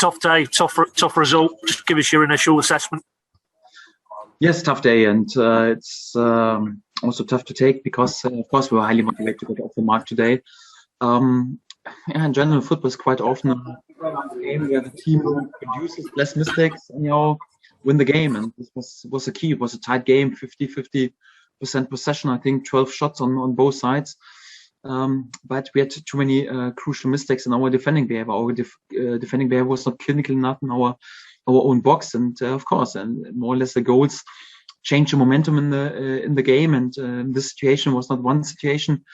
Tough day, tough result. Just give us your initial assessment. Yes, tough day, and it's also tough to take because, of course, we were highly motivated to get off the mark today. In general, football is quite often a game where the team produces less mistakes and win the game, and this was the key. It was a tight game, 50% possession. I think 12 shots on both sides. But we had too many crucial mistakes in our defending behavior. Our defending behavior was not clinical enough in our own box, and of course, and more or less the goals changed the momentum in the game. And this situation was not one situation.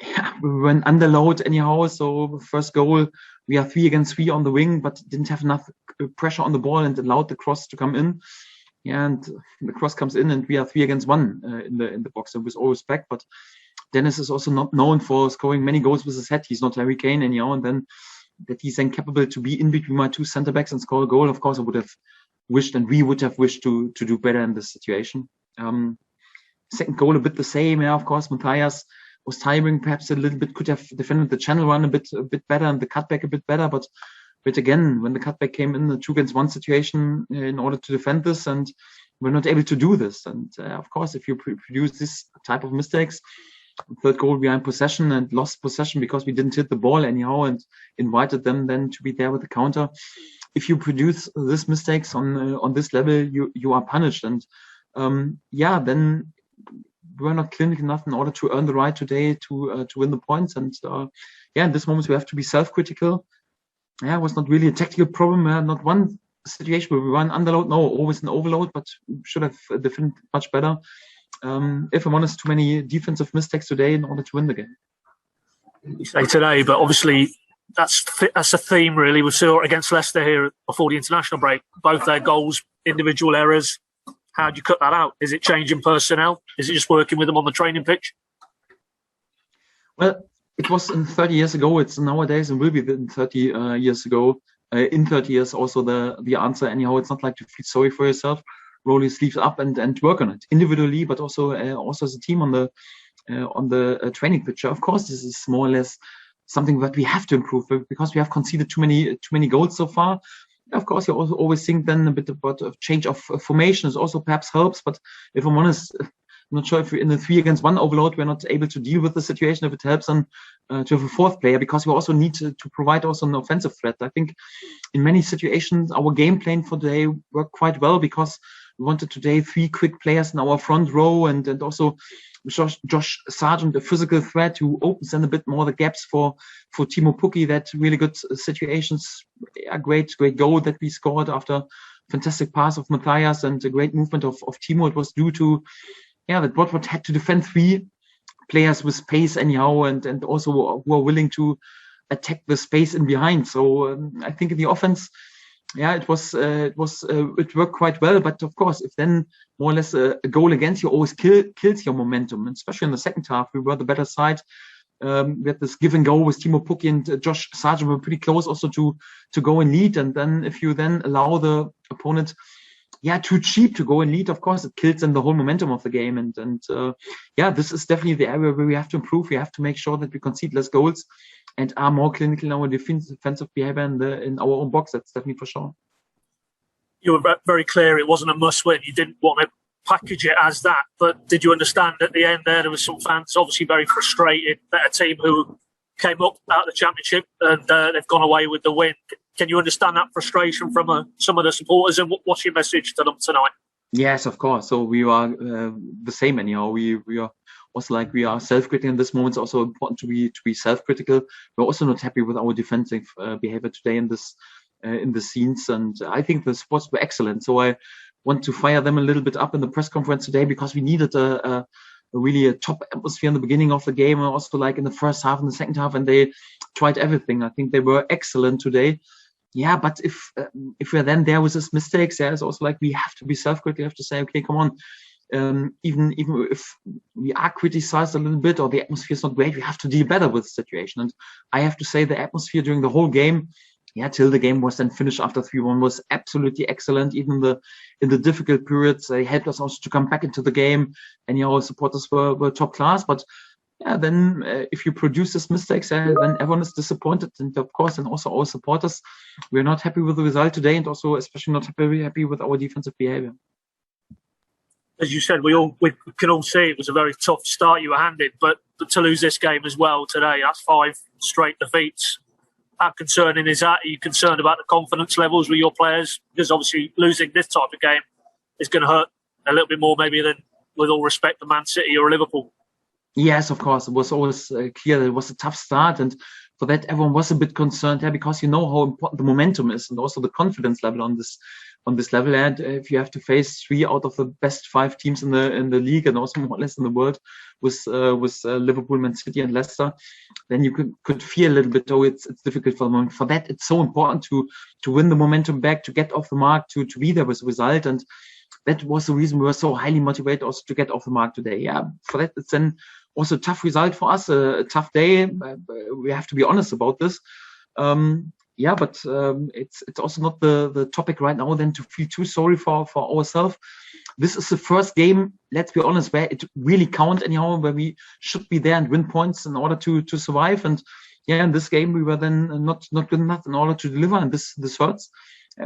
Yeah, we went under load anyhow. So first goal, we are 3 against 3 on the wing, but didn't have enough pressure on the ball and allowed the cross to come in. Yeah, and the cross comes in, and we are 3 against 1 in the box. So with all respect, but Dennis is also not known for scoring many goals with his head. He's not Harry Kane anyhow, and then that he's then capable to be in between my 2 centre backs and score a goal. Of course, I would have wished, and we would have wished to do better in this situation. Second goal, a bit the same. Yeah, of course, Matthias was tiring, perhaps a little bit, could have defended the channel run a bit better and the cutback a bit better. But again, when the cutback came in the 2 against 1 situation in order to defend this, and we're not able to do this. And of course, if you produce this type of mistakes, third goal, we are in possession and lost possession because we didn't hit the ball anyhow and invited them then to be there with the counter. If you produce these mistakes on this level, you are punished. And then we're not clinical enough in order to earn the right today to win the points. And in this moment we have to be self-critical. Yeah, it was not really a tactical problem. Not one situation where we run underload. No, always an overload, but should have defended much better. If I'm honest, too many defensive mistakes today in order to win the game. You say today, but obviously that's a theme really. We saw it against Leicester here before the international break. Both their goals, individual errors. How do you cut that out? Is it changing personnel? Is it just working with them on the training pitch? Well, it was in 30 years ago. It's nowadays and will be in 30 years ago. In 30 years, also the answer. Anyhow, it's not like to feel sorry for yourself. Roll your sleeves up and work on it individually, but also as a team on the training picture. Of course, this is more or less something that we have to improve because we have conceded too many goals so far. Of course, you also always think then a bit about a change of formations also perhaps helps. But if I'm honest, I'm not sure if we're in the 3 against 1 overload, we're not able to deal with the situation. If it helps then to have a fourth player, because we also need to provide also an offensive threat. I think in many situations our game plan for today worked quite well because we wanted today 3 quick players in our front row and also Josh Sargent, a physical threat who opens then a bit more the gaps for Timo Pukki. That really good situations, a great goal that we scored after fantastic pass of Matthias and a great movement of Timo. It was due to that Watford had to defend 3 players with pace anyhow and also who are willing to attack the space in behind. So I think in the offense, it worked quite well. But of course, if then more or less a goal against you always kills your momentum, and especially in the second half, we were the better side. We had this give and go with Timo Pukki and Josh Sargent were pretty close also to go and lead. And then if you then allow the opponent, too cheap to go and lead, of course, it kills then the whole momentum of the game. And this is definitely the area where we have to improve. We have to make sure that we concede less goals and are more clinical in our defensive behavior in our own box. That's definitely for sure. You were very clear it wasn't a must-win. You didn't want to package it as that. But did you understand at the end there was some fans obviously very frustrated that a team who came up out of the Championship and they've gone away with the win. Can you understand that frustration from some of the supporters, and what's your message to them tonight? Yes, of course. So we are the same anyhow. We are also like we are self-critical in this moment. It's also important to be self-critical. We're also not happy with our defensive behavior today in the scenes, and I think the sports were excellent. So I want to fire them a little bit up in the press conference today because we needed a really top atmosphere in the beginning of the game, and also like in the first half and the second half, and they tried everything. I think they were excellent today. Yeah, but if we're then there with these mistakes, it's also like we have to be self-critical. We have to say, okay, come on. Even if we are criticized a little bit or the atmosphere is not great, we have to deal better with the situation. And I have to say the atmosphere during the whole game, till the game was then finished after 3-1, was absolutely excellent. Even in the difficult periods, they helped us also to come back into the game. And supporters were top class. But yeah, then if you produce these mistakes, then everyone is disappointed. And of course, and also our supporters, we're not happy with the result today, and also especially not very happy with our defensive behavior. As you said, we can all see it was a very tough start you were handed, but to lose this game as well today, that's 5 straight defeats. How concerning is that? Are you concerned about the confidence levels with your players? Because obviously losing this type of game is going to hurt a little bit more maybe than, with all respect, the Man City or Liverpool. Yes, of course. It was always clear that it was a tough start, and for that everyone was a bit concerned, because you know how important the momentum is and also the confidence level on this level. And if you have to face 3 out of the best 5 teams in the league and also more or less in the world with Liverpool, Man City, and Leicester, then you could feel a little bit, oh, it's difficult for the moment. For that, it's so important to win the momentum back, to get off the mark, to be there with a result. And that was the reason we were so highly motivated also to get off the mark today. Yeah, for that, it's then also a tough result for us, a tough day. We have to be honest about this. But it's also not the topic right now then to feel too sorry for ourselves. This is the first game, let's be honest, where it really counts anyhow, where we should be there and win points in order to survive. And yeah, in this game we were then not good enough in order to deliver, and this hurts.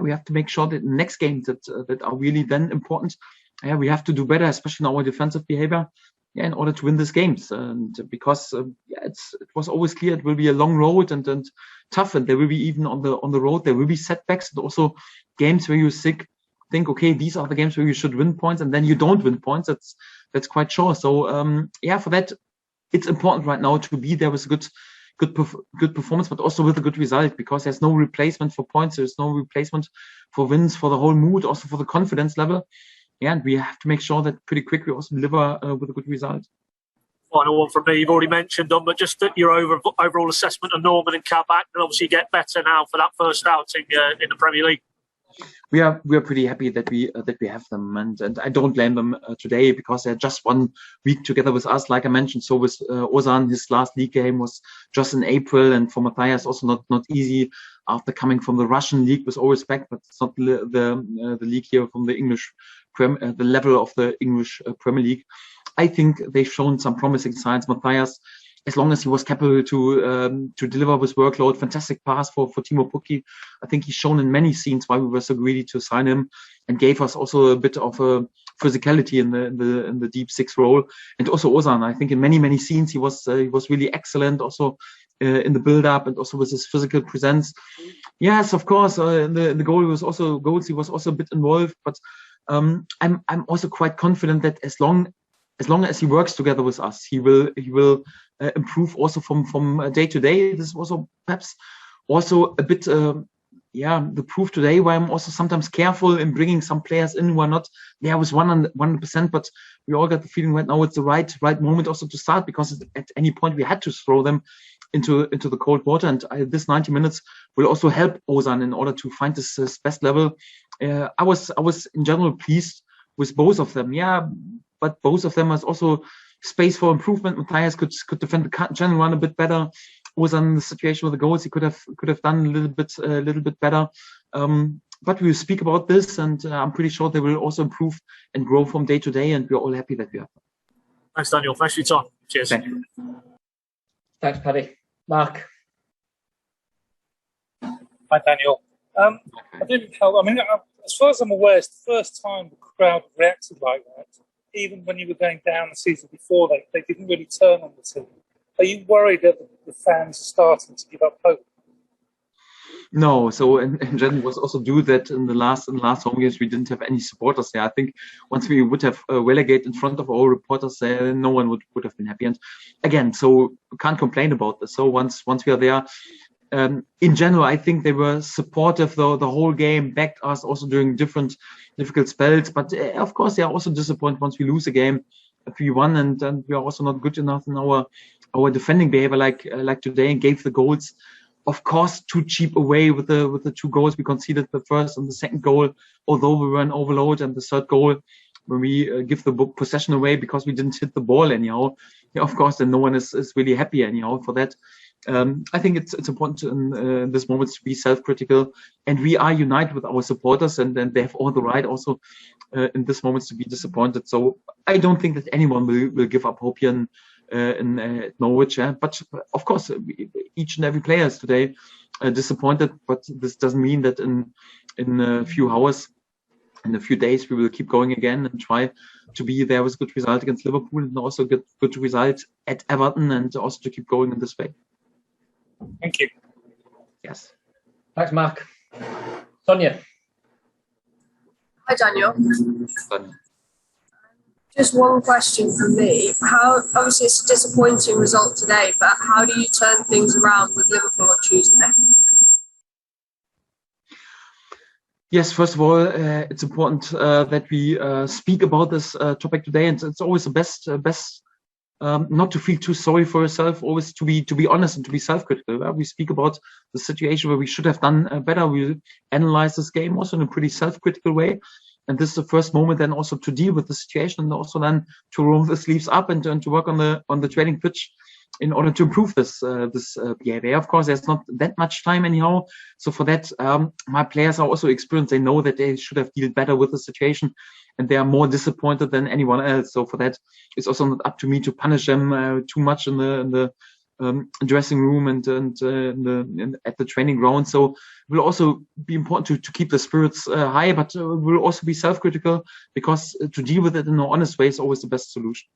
We have to make sure that next games that are really then important, we have to do better, especially in our defensive behavior, in order to win these games. And because it was always clear it will be a long road and tough, and there will be, even on the road, there will be setbacks, and also games where you think, okay, these are the games where you should win points, and then you don't win points. That's quite sure. So for that, it's important right now to be there with a good performance, but also with a good result, because there's no replacement for points. There's no replacement for wins, for the whole mood, also for the confidence level. Yeah, and we have to make sure that pretty quick we also deliver with a good result. Final one from me. You've already mentioned them, but just your overall assessment of Norman and Kabak, and obviously get better now for that first outing in the Premier League. We are pretty happy that we have them, and I don't blame them today, because they're just 1 week together with us. Like I mentioned, so with Ozan, his last league game was just in April, and for Matthias also not easy after coming from the Russian league, with all respect, but it's not the league here from the English the level of the English Premier League. I think they've shown some promising signs. Matthias, as long as he was capable to deliver with workload, fantastic pass for Timo Pukki. I think he's shown in many scenes why we were so greedy to sign him, and gave us also a bit of a physicality in the deep 6 role. And also Ozan, I think in many scenes he was really excellent, also in the build up, and also with his physical presence. Yes, of course, in the goal he was also a bit involved, but I'm also quite confident that as long as he works together with us, he will improve also from day to day. This is also perhaps also a bit the proof today, why I'm also sometimes careful in bringing some players in who are not there with 100%, but we all got the feeling right now it's the right moment also to start, because at any point we had to throw them into the cold water, and this 90 minutes will also help Ozan in order to find this best level. I was in general pleased with both of them, but both of them has also space for improvement. Matthias could defend the general run a bit better. Ozan, in the situation with the goals, he could have done a little bit better. But we will speak about this, and I'm pretty sure they will also improve and grow from day to day, and we're all happy that we have them. Thanks, Daniel. Thanks for your time. Cheers. Thank you. Thanks, Paddy. Mark. Hi, Daniel. As far as I'm aware, it's the first time the crowd reacted like that. Even when you were going down the season before, they didn't really turn on the team. Are you worried that the fans are starting to give up hope? No, so in general was also due that in the last home games we didn't have any supporters there. I think once we would have relegated in front of our reporters there, no one would have been happy. And again, so we can't complain about this. So once we are there, in general, I think they were supportive the whole game, backed us also during difficult spells. But of course, they are also disappointed once we lose a game 3-1, and we are also not good enough in our defending behavior like today, and gave the goals, of course, too cheap away with the 2 goals we conceded, the first and the second goal, although we were in overload, and the third goal when we give the possession away because we didn't hit the ball anyhow. Of course, then no one is really happy anyhow for that. I think it's important in this moment to be self-critical, and we are united with our supporters, and they have all the right also in this moment to be disappointed. So I don't think that anyone will give up hope here in Norwich. Yeah? But of course, each and every player is today disappointed. But this doesn't mean that in a few hours, in a few days, we will keep going again and try to be there with a good result against Liverpool and also get good result at Everton, and also to keep going in this way. Thank you. Yes. Thanks, Mark. Sonia. Hi, Daniel. Sonia. Just one question from me. Obviously it's a disappointing result today, but how do you turn things around with Liverpool on Tuesday? Yes, first of all, it's important that we speak about this topic today, and it's always the best not to feel too sorry for yourself, always to be honest and to be self-critical. We speak about the situation where we should have done better. We analyze this game also in a pretty self-critical way, and this is the first moment then also to deal with the situation, and also then to roll the sleeves up and to work on the training pitch in order to improve this behavior. Of course, there's not that much time anyhow. So for that, my players are also experienced. They know that they should have dealt better with the situation, and they are more disappointed than anyone else. So for that, it's also not up to me to punish them too much in the dressing room and at the training ground. So it will also be important to keep the spirits high, but we'll also be self-critical, because to deal with it in an honest way is always the best solution.